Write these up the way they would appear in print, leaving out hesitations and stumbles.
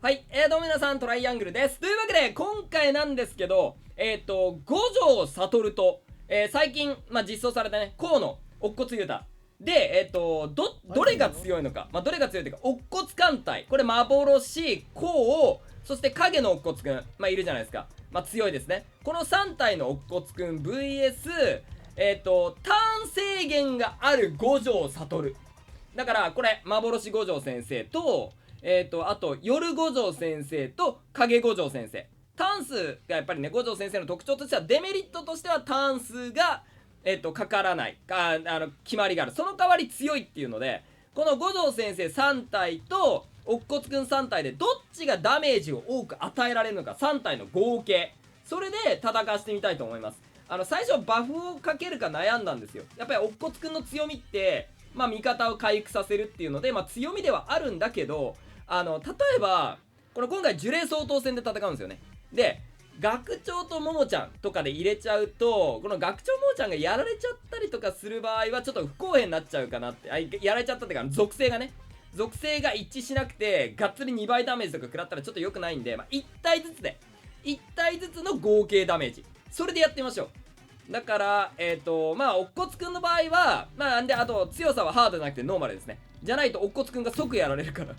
はい、どうも皆さん、トライアングルです。というわけで、今回なんですけど、五条悟と、最近、実装されたね、河野乙骨ユータ。で、どれが強いのか、どれが強いというか、乙骨艦隊、これ幻、河、そして影の乙骨くん、いるじゃないですか。強いですね。この3体の乙骨くん VS、ターン制限がある五条悟。だから、これ、幻五条先生と、あと、夜五条先生と影五条先生。ターン数がやっぱりね、五条先生の特徴としては、デメリットとしてはターン数が、かからない。決まりがある。その代わり強いっていうので、この五条先生3体と、乙骨くん3体で、どっちがダメージを多く与えられるのか、3体の合計。それで戦わしてみたいと思います。最初バフをかけるか悩んだんですよ。やっぱり乙骨くんの強みって、味方を回復させるっていうので、強みではあるんだけど、例えば、この今回呪霊相当戦で戦うんですよね。で、学長とももちゃんとかで入れちゃうと、この学長ももちゃんがやられちゃったりとかする場合は、ちょっと不公平になっちゃうかなって、やられちゃったっていうか、属性がね、属性が一致しなくて、がっつり2倍ダメージとか食らったらちょっと良くないんで、1体ずつで、1体ずつの合計ダメージ。それでやってみましょう。だから、乙骨くんの場合は、あと、強さはハードじゃなくてノーマルですね。じゃないと乙骨くんが即やられるから。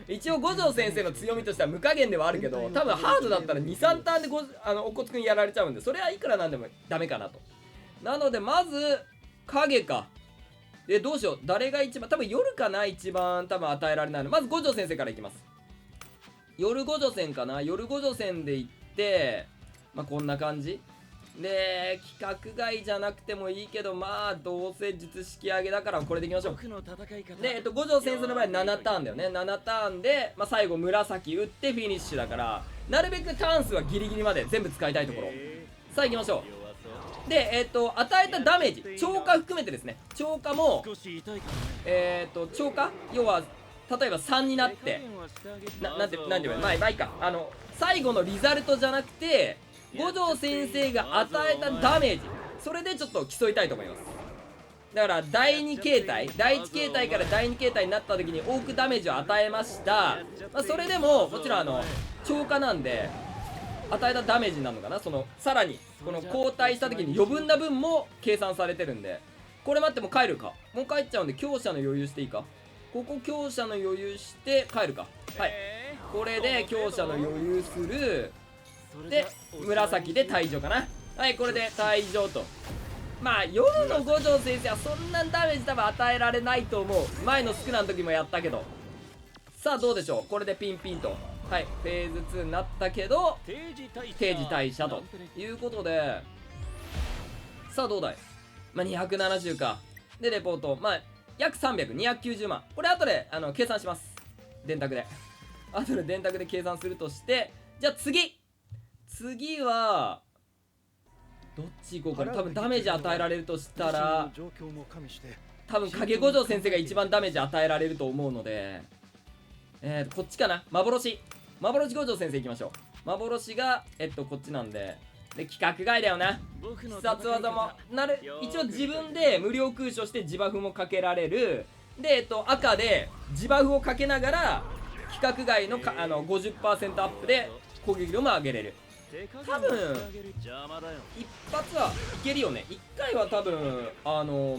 一応五条先生の強みとしては無加減ではあるけど、多分ハードだったら 2,3 ターンで乙骨くんやられちゃうんで、それはいくらなんでもダメかなと。なのでまず影か。どうしよう、誰が一番、多分夜かな、一番多分与えられないの。まず五条先生からいきます。夜五条戦かな。夜五条戦でいって、こんな感じで、規格外じゃなくてもいいけど、どうせ術式上げだからこれでいきましょう。で、五条先生の場合7ターンだよね。7ターンで、最後紫打ってフィニッシュだから、なるべくターン数はギリギリまで全部使いたいところ。さあ行きましょう。で、与えたダメージ、超過含めてですね。超過も、超過要は、例えば3になって、なんて言えばいい、いいか。最後のリザルトじゃなくて、五条先生が与えたダメージ、それでちょっと競いたいと思います。だから第2形態、第1形態から第2形態になった時に多くダメージを与えました。それでももちろん超過なんで与えたダメージになるのかな。さらにこの交代した時に余分な分も計算されてるんで、これ待って、もう帰るか。もう帰っちゃうんで強者の余裕していいか。ここ強者の余裕して帰るか。はい、これで強者の余裕する。で、紫で退場かな。はい、これで退場と。夜の五条先生はそんなダメージ多分与えられないと思う。前のスクナの時もやったけど。さあどうでしょう。これでピンピンと。はい、フェーズ2になったけど、定時退社ということで、さあどうだい。270か。で、レポート。約300、290万。これ後で、計算します。電卓で。後で電卓で計算するとして、じゃあ次はどっち行こうかな。多分ダメージ与えられるとしたら、多分影五条先生が一番ダメージ与えられると思うので、こっちかな。幻五条先生行きましょう。幻がこっちなんで、規格外だよな。必殺技も一応自分で無料空所して自バフもかけられる。で赤で自バフをかけながら規格外の50% アップで攻撃力も上げれる。多分一発はいけるよね。1回は多分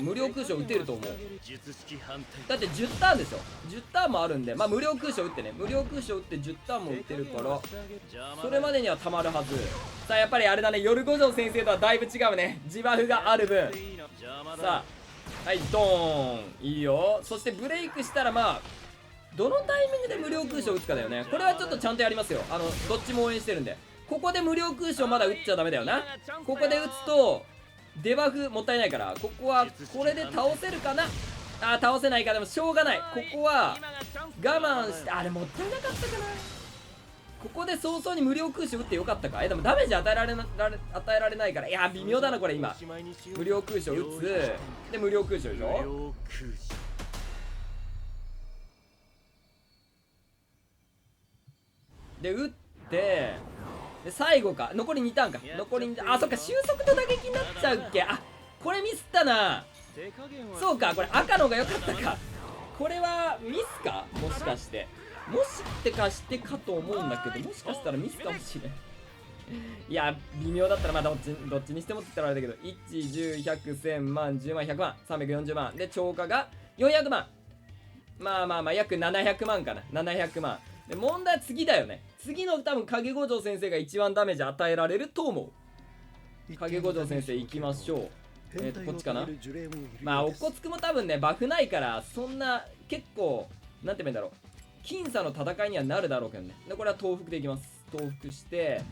無料空所打てると思う。だって10ターンでしょ。10ターンもあるんで、無料空所打ってね、無料空所打って10ターンも打てるから、それまでにはたまるはず。さあやっぱりあれだね、夜五条先生とはだいぶ違うね、自バフがある分。さあはい、ドーン、いいよ。そしてブレイクしたらどのタイミングで無料空所打つかだよね。これはちょっとちゃんとやりますよ。どっちも応援してるんで。ここで無料空所まだ打っちゃダメだよな。ここで打つとデバフもったいないから、ここはこれで倒せるかな。倒せないか。でもしょうがない。ここは我慢して、あれもったいなかったかな。ここで早々に無料空所打ってよかったか。でもダメージ与えられないから、いや微妙だなこれ。今無料空所打つで無料空所でしょ。で打って、で最後か。残り2ターンか。残り2、そっか、収束と打撃になっちゃうっけ。これミスったな。そうか、これ赤の方が良かったか。これはミスか、もしかして。もしってかしてかと思うんだけど、もしかしたらミスかもしれん。いや微妙だったらまあどっちにしてもって言ったらあれだけど、1、10、100、1000万、10万、100万、340万で超過が400万。まあ約700万かな。700万で、問題は次だよね。次の多分影五条先生が一番ダメージ与えられると思う。影五条先生行きましょう。こっちかな。まあおっこつくも多分ねバフないからそんな結構なんて言うんだろう、僅差の戦いにはなるだろうけどね。でこれは東北でいきます。東北して、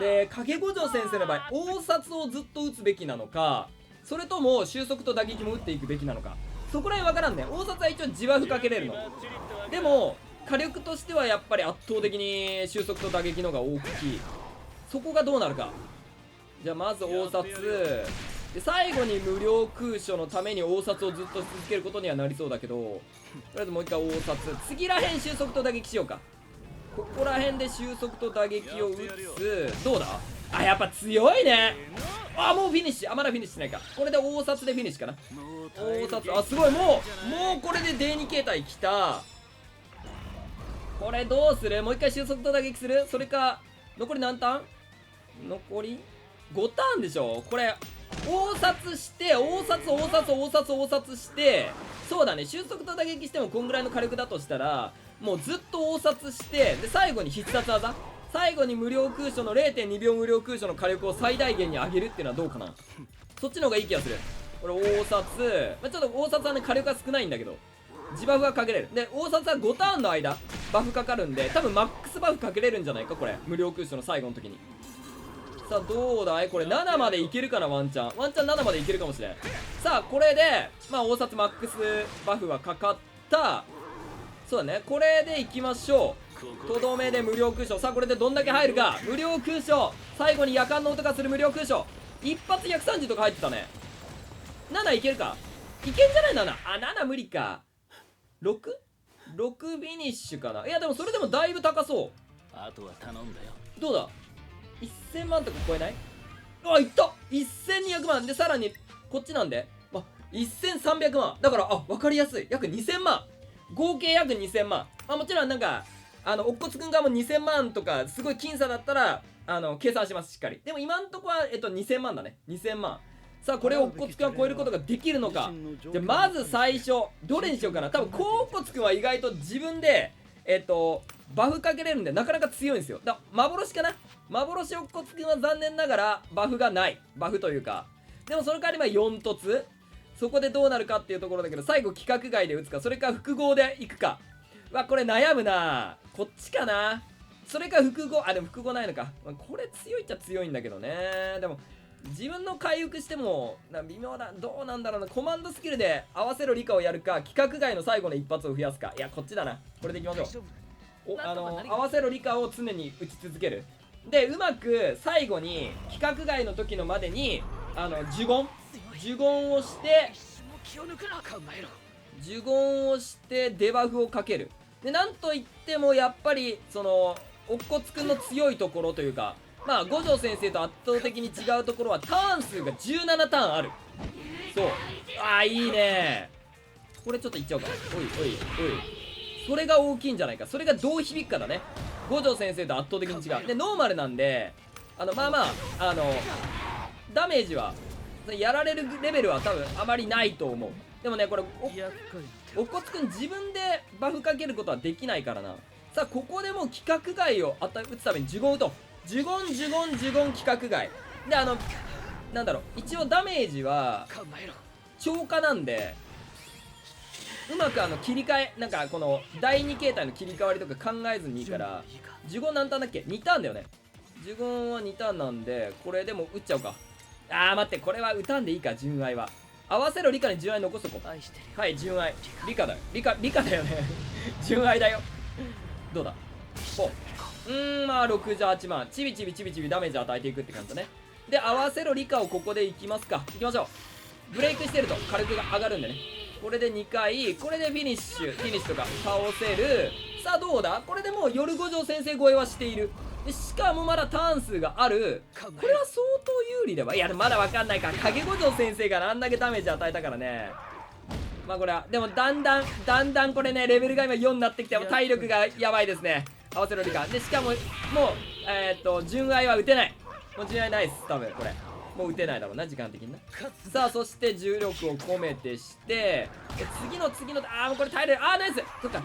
で影五条先生の場合大札をずっと打つべきなのか、それとも収束と打撃も打っていくべきなのか、そこら辺分からんね。大札は一応自バフかけれるの。でも火力としてはやっぱり圧倒的に収束と打撃の方が大きい。そこがどうなるか。じゃあまず大札で、最後に無料空所のために大札をずっと続けることにはなりそうだけど、とりあえずもう一回大札、次らへん収束と打撃しようか。ここら辺で収束と打撃を打つ。どうだ。あ、やっぱ強いね。あ、もうフィニッシュ。あ、まだフィニッシュしないか。これで大札でフィニッシュかな。大札、あ、すごい。もうこれでD2形態きた。これどうする。もう一回収束と打撃する。それか残り何ターン。残り5ターンでしょ。これ大札して大札して、そうだね、収束と打撃してもこんぐらいの火力だとしたら、もうずっと大札して、で最後に必殺技、最後に無料空所の 0.2 秒無料空所の火力を最大限に上げるっていうのはどうかな。そっちの方がいい気がする。これ大札、まあ、ちょっと大札はね火力が少ないんだけど自バフがかけれる。で大札は5ターンの間バフかかるんで、多分マックスバフかけれるんじゃないか、これ無料空所の最後の時に。さあどうだい、これ7までいけるかな。ワンチャン7までいけるかもしれん。さあこれでまあ大札マックスバフはかかった。そうだね、これでいきましょう。とどめで無料空所。さあこれでどんだけ入るか。無料空所、最後に夜間の音がする無料空所、一発130とか入ってたね。7いけるか。いけんじゃない。7、あ、7無理か。 6？ 6 フィニッシュかな。いやでもそれでもだいぶ高そう。あとは頼んだよ。どうだ、1000万とか超えない。あ、いった。1200万で、さらにこっちなんで、あ、1300万だから、あ、分かりやすい。約2000万、合計約2000万。まあもちろんなんかおっこつくん側も2000万とかすごい僅差だったら計算します、しっかり。でも今んとこは2000万だね。2000万。さあこれをおっこつくんは超えることができるのか。じゃあまず最初どれにしようかな。多分おっこつくんは意外と自分でバフかけれるんでなかなか強いんですよ。幻かな。幻おっこつくんは残念ながらバフがない。バフというか、でもその代わり4突、そこでどうなるかっていうところだけど、最後規格外で打つか、それか複合でいくか。これ悩むな。こっちかな。それか複合、あ、でも複合ないのか。これ強いっちゃ強いんだけどね。でも自分の回復しても微妙だ。どうなんだろうな。コマンドスキルで合わせろ理科をやるか、規格外の最後の一発を増やすか。いやこっちだな。これでいきましょう。合わせろ理科を常に打ち続ける。でうまく最後に規格外の時のまでに呪言をしてデバフをかける。でなんといってもやっぱりそのおっこつくんの強いところというか、まあ五条先生と圧倒的に違うところはターン数が17ターンある。そう、あーいいね。これちょっといっちゃおうか。おいそれが大きいんじゃないか。それがどう響くかだね。五条先生と圧倒的に違う。でノーマルなんでまあまあダメージはやられるレベルは多分あまりないと思う。でもねこれおっこつくん自分でバフかけることはできないからな。さあここでもう規格外を打つために呪言打とう。呪言規格外でなんだろう、一応ダメージは超過なんで、うまく切り替え、なんかこの第2形態の切り替わりとか考えずにいいから。呪言何ターンだっけ。2ターンだよね。呪言は2ターンなんで、これでも打っちゃおうか。あー待って、これは打たんでいいか。純愛は合わせろ理科に純愛残すとこ。はい、純愛理科だよ。理科だよね純愛だよ。どうだ。まあ68万ちびちびダメージ与えていくって感じだね。で合わせろ理科をここでいきますか。いきましょう。ブレイクしてると火力が上がるんでね。これで2回、これでフィニッシュとか倒せる。さあどうだ。これでもう夜五条先生超えはしている。でしかもまだターン数がある。これは相当有利だわ。いやまだわかんないか。影五条先生があんだけダメージ与えたからね。まあこれはでもだんだんこれねレベルが今4になってきても体力がやばいですね。合わせろリカで、しかももう純愛は打てない。もう純愛ないっす多分これ。もう打てないだろうな時間的にな。さあそして重力を込めてして次のもうこれ耐えれる。ナイス。そっか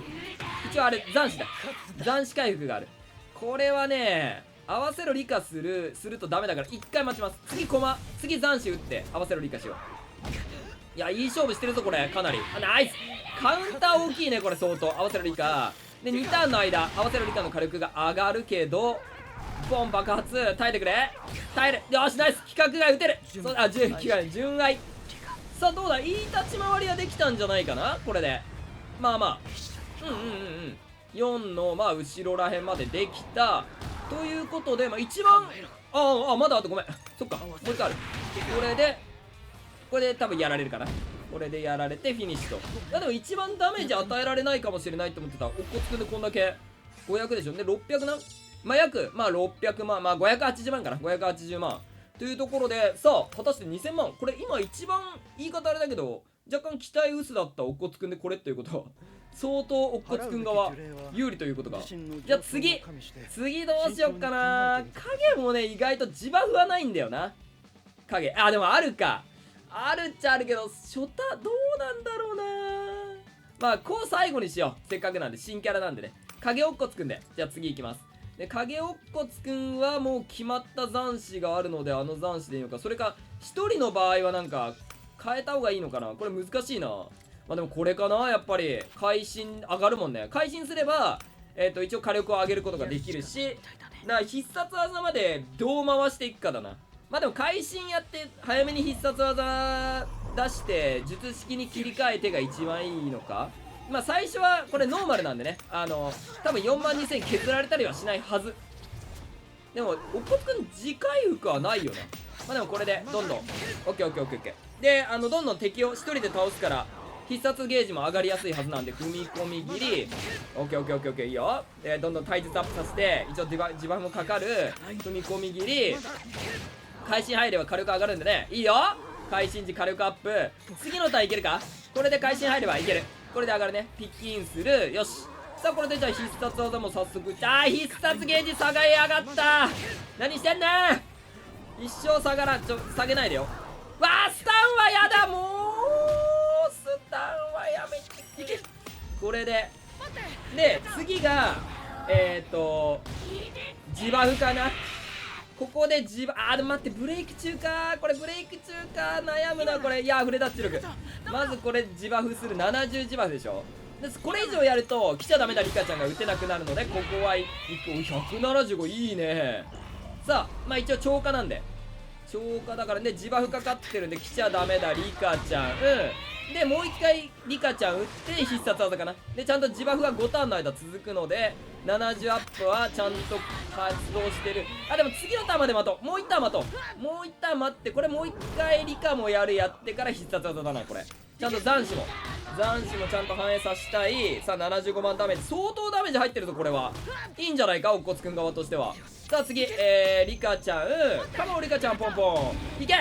一応あれ残死だ。残死回復がある。これはね合わせろリカするとダメだから一回待ちます。次残死打って合わせろリカしよう。いやいい勝負してるぞこれかなり。ナイス。カウンター大きいねこれ相当。合わせろリカで2ターンの間合わせろリカの火力が上がるけどボン爆発耐えてくれ。耐える。よしナイス。規格外打てる。純愛。さあどうだ、いい立ち回りはできたんじゃないかなこれで。まあ4の後ろらへんまでできたということで、一番まだあとごめんそっかもう一回ある。これで多分やられるかな。これでやられてフィニッシュと。いやでも一番ダメージ与えられないかもしれないと思ってた。おっこつくんでこんだけ500でしょ。で600な約600万580万かな。580万というところで、さあ果たして2000万。これ今一番言い方あれだけど若干期待薄だったおっこつくんでこれっていうことは相当おっこつくん側有利ということか。じゃあ次どうしよっかな。影もね意外と自バフはないんだよな。影でもあるか。あるっちゃあるけど初太どうなんだろうな。こう最後にしよう。せっかくなんで新キャラなんでね。影おっこつくんでじゃあ次いきます。で影おっこつくんはもう決まった残死があるので残死でいいのか、それか1人の場合はなんか変えた方がいいのかな。これ難しいな。でもこれかな。やっぱり会心上がるもんね。会心すれば一応火力を上げることができるし、必殺技までどう回していくかだな。でも会心やって早めに必殺技出して術式に切り替えてが一番いいのか。最初はこれノーマルなんでね多分4万2000削られたりはしないはず。でもおっこつくん次回復はないよな。でもこれでどんどんオッケーでどんどん敵を1人で倒すから必殺ゲージも上がりやすいはずなんで、踏み込み切りオッケーいいよ。どんどん体術アップさせて一応自爆もかかる。踏み込み切り会心入れば火力上がるんでね。いいよ。会心時火力アップ。次のターンいけるか。これで会心入ればいける。これで上がるね。ピッキインする。よし。さあこれでじゃあ必殺技も早速必殺ゲージ下がり上がった。何してんねん。一生下がらん。下げないでよ。スタンはやだ。もうスタンはやめていけ。これで次が自バフかな。ここででも待ってブレイク中か。これブレイク中か悩むなこれ。いや触れタッチ力まずこれ自バフする。70自バフでしょ。これ以上やると来ちゃダメだリカちゃんが打てなくなるので、ここは175いいね。さあ一応超過なんで超過だからね。自バフかかってるんで来ちゃダメだリカちゃん。でもう一回リカちゃん打って必殺技かな。でちゃんと自バフが5ターンの間続くので70アップはちゃんと発動してる。でも次のターンまで待とう。もう一ターン待って、これもう一回リカもやってから必殺技だな。これちゃんと残死もちゃんと反映させたい。さあ75万ダメージ相当ダメージ入ってるぞ。これはいいんじゃないかおっこつくん側としては。さあ次リカちゃんカモリカちゃんポンポンいけ。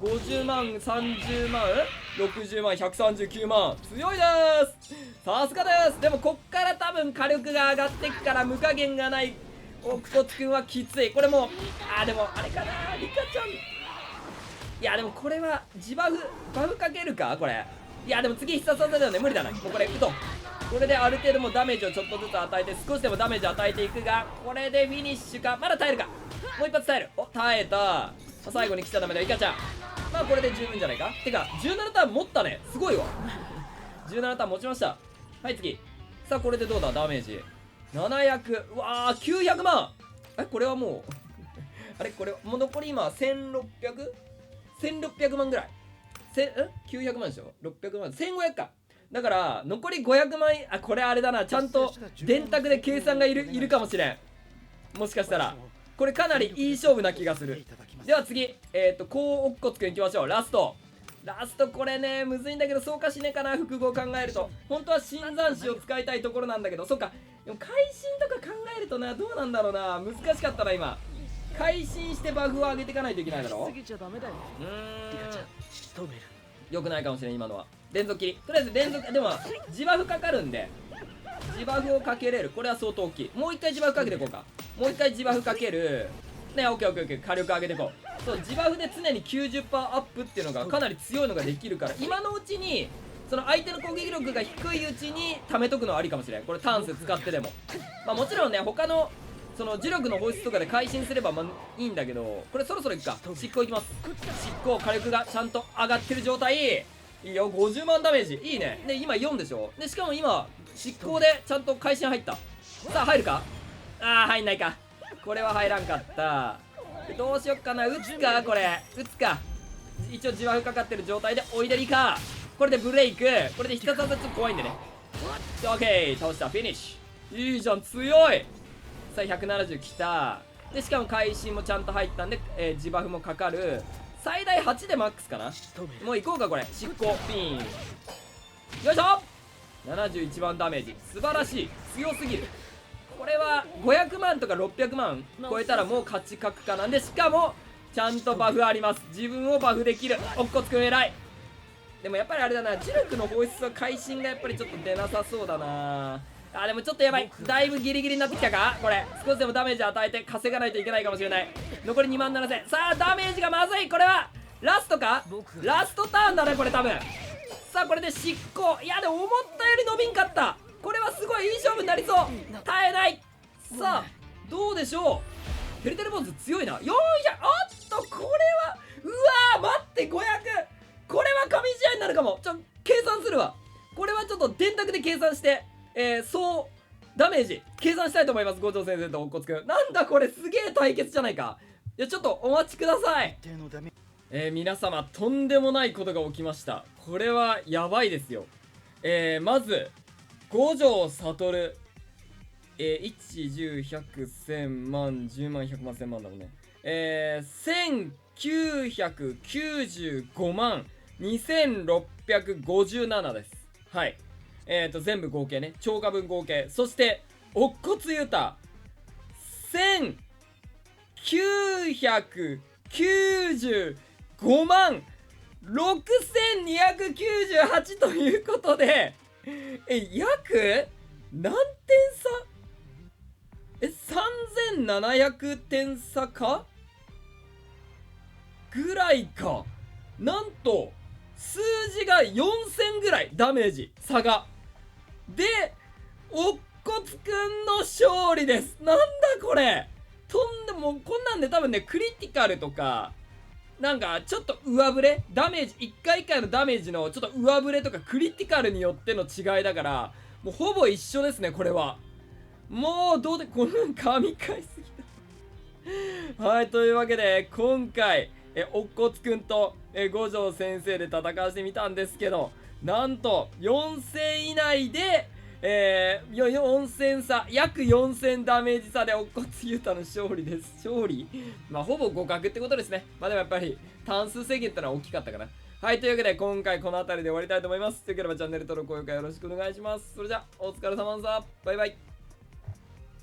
50万30万60万139万強いです。さすがです。でもこっから多分火力が上がってくから無加減がないおっこつくんはきつい。これもでもあれかなリカちゃん。いやでもこれはバフかけるかこれ。いやでも次必殺技だよね。無理だな。もうこれこれである程度もダメージをちょっとずつ与えて少しでもダメージを与えていくが、これでフィニッシュか。まだ耐えるか。もう一発耐える。耐えた。最後に来ちゃダメだリカちゃん。これで十分じゃないか。てか17ターン持ったね。すごいわ17ターン持ちました。はい次。さあこれでどうだダメージ700。900万。これはもうこれもう残り今1600万ぐらい。900万でしょ。600万1500か。だから残り500万。これあれだな。ちゃんと電卓で計算がいるかもしれん。もしかしたらこれかなりいい勝負な気がする。では次こうおっこつくんいきましょう。ラストこれねむずいんだけどそうかしねえかな。複合を考えると本当は新残死を使いたいところなんだけど、そうかでも会心とか考えるとなどうなんだろうな。難しかったな今。会心してバフを上げていかないといけないだろ。よくないかもしれん今のは。連続切り、とりあえず連続、でも自バフかかるんで自バフをかけれる。これは相当大きい。もう一回自バフかけていこうか。もう一回自バフかけるね。オッケーオッケーオッケー。火力上げていこう。そう、自バフで常に 90% アップっていうのがかなり強いのができるから、今のうちにその相手の攻撃力が低いうちに貯めとくのはありかもしれん。これタンス使ってでもまあもちろんね、他のその磁力の放出とかで回進すればまあいいんだけど、これそろそろいくか。執行いきます。執行火力がちゃんと上がってる状態。いいよ、50万ダメージいいね。で今4でしょ。でしかも今執行でちゃんと回進入った。さあ入るか。ああ入んないか。これは入らんかった。どうしよっかな。打つか。これ打つか。一応自爆かかってる状態でおいでりか。これでブレイク。これで必殺技ちょっと怖いんでね。オッケー倒した。フィニッシュ。いいじゃん強い。さあ170きた。でしかも会心もちゃんと入ったんで、自バフもかかる。最大8でマックスかな。もう行こうか。これ執行ピーンよいしょ。71番ダメージ素晴らしい。強すぎる。これは500万とか600万超えたらもう勝ち確かなんで、しかもちゃんとバフあります。自分をバフできる。おっこつくん偉い。でもやっぱりあれだな、磁力の放出は会心がやっぱりちょっと出なさそうだな。あ、でもちょっとやばい。だいぶギリギリになってきたか。これ少しでもダメージ与えて稼がないといけないかもしれない。残り2万7000。さあダメージがまずい。これはラストか。ラストターンだねこれ多分。さあこれで執行。いやでも思ったより伸びんかった。これはすごいいい勝負になりそう。耐えない。さあどうでしょう。てるてる坊主強いな。400。おっとこれはうわー待って500。これは神試合になるかも。計算するわ。これはちょっと電卓で計算して総ダメージ計算したいと思います。五条先生とおっこつくん。なんだこれすげえ対決じゃないか。いやちょっとお待ちください。皆様とんでもないことが起きました。これはやばいですよ。まず五条悟、1、10、100、1000万、10万、100万、1000万だもんね。1995万2657です。はい。全部合計ね。超過分合計。そして、乙骨ユタ。1995万6298ということで、約何点差？3700点差かぐらいか。なんと数字が4000ぐらいダメージ差が。で乙骨くんの勝利です。なんだこれ。とんでもこんなんで多分ねクリティカルとかなんかちょっと上振れダメージ1回1回のダメージのちょっと上振れとかクリティカルによっての違いだから、もうほぼ一緒ですねこれは。もうどうでこの神回すぎたはい、というわけで今回乙骨くんと五条先生で戦わせてみたんですけど、なんと4000以内で4000差、約4000ダメージ差で乙骨ユタの勝利です。勝利まあほぼ互角ってことですね。まあでもやっぱり単数制限ってのは大きかったかな。はい、というわけで今回この辺りで終わりたいと思います。よければチャンネル登録、高評価よろしくお願いします。それじゃあお疲れ様でした。バイバイ。